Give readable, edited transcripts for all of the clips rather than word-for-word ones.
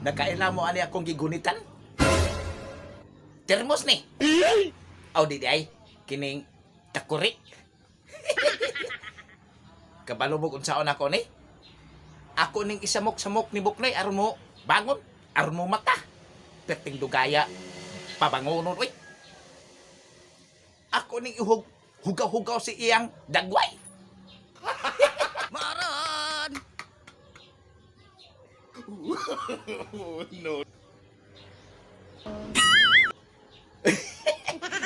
Nakaila mo ani akong gigunitan? Termos ni. Aw di ay kining takuri. Kabalo mo unsaon ako ni? Ako ning isamok-samok ni Buknoy aron mo bangon, aron mo mata. Perting dugaya pabangonon oy. Ako ning hugaw-hugaw si iyang dagway. Maran! No.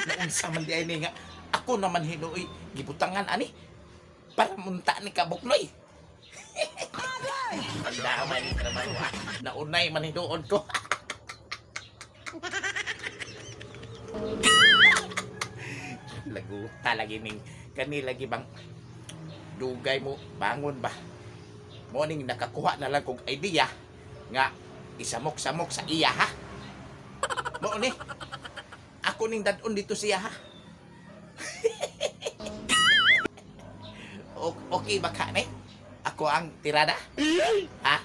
Naunsa man di ay ni nga ako naman hinuoy gibutangan ani para munta ni Kabuknoy. Pagdamay ni trabaho ha. Naunay man hinuon ko. Laguta lagi ning kani lagi bang dugay mo bangon ba. Morning nakakuha na lang kong idea nga isamok-samok sa iya ha. Mo ni ako ning dadon dito siya ha. Okay ba ka ni? Ako ang tirada? Ha?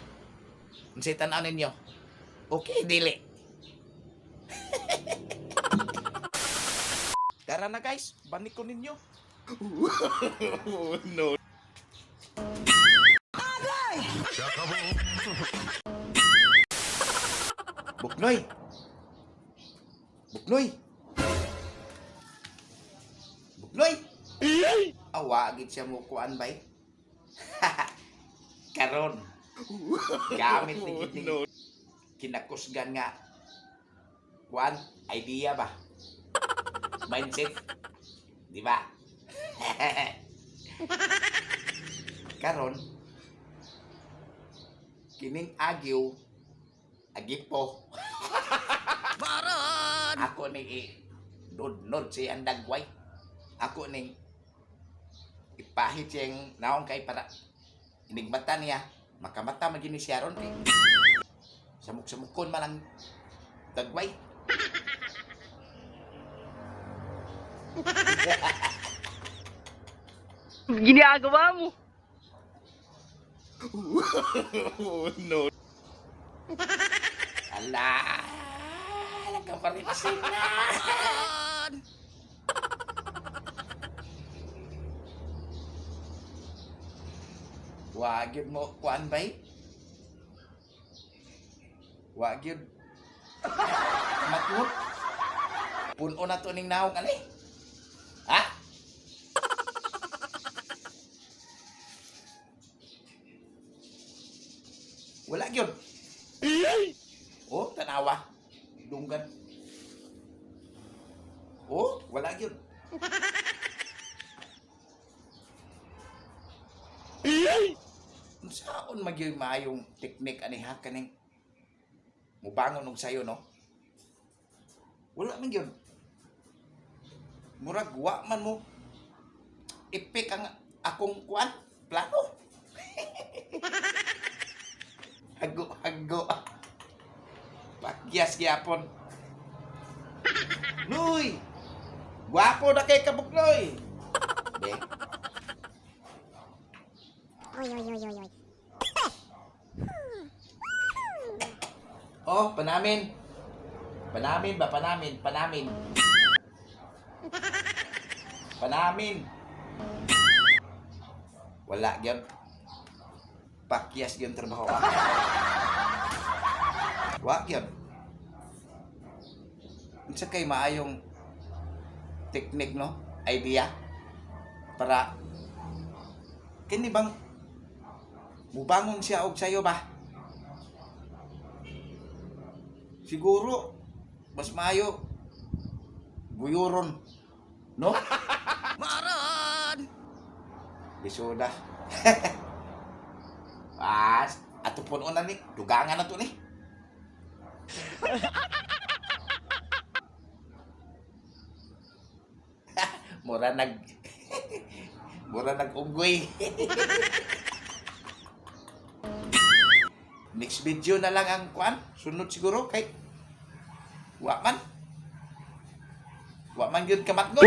Unsay tan-aw ninyo? Okay, dili. Tara na guys, banik ko ninyo. No. Buknoy! Buknoy! Buknoy! Awagid siya mo kuan bay. Karon. Gamit ni gid No. kinakusgan nga kuan idea ba? Mindset. Di ba? Karon kining agyo agipo. Maron! Ako ni nod si ang dagway. Ako ning ipahit siyang naong kay para inigbata niya makamata magini siya ron samuk-samukon man ang dagway. Ginagawa mo. No. Ala, nagkaparitsin na. Wag yun mo kuan bay? Wag yun. Matmut. Puno na to ning naong ali. Ha? Wala yun. Oh, tanawa. Dunggan. Oh, wala yun. Saan magyoy maayong teknik aniha kaning mubangon og sayo no? Wala man yun. Murag wa man mo ipik ang akong kuan plano. Hago. Pagyas gyapon. Noy! Gwapo na kay Kabuknoy. Be. Oy. Oh, panamin. Panamin. Wala gyud. Pakyas gyud trabaho. Wa gyud. Unsa kay maayong teknik no? Idea para kini bang mubangon siya og sayo ba? Siguro mas maayo buyuron no? Maran! Bisoda. Ato puno na ni, dugangan na to ni. Mura nag-unggoy. Next video na lang ang kuan. Sunod siguro kay wa man yun kamatngon.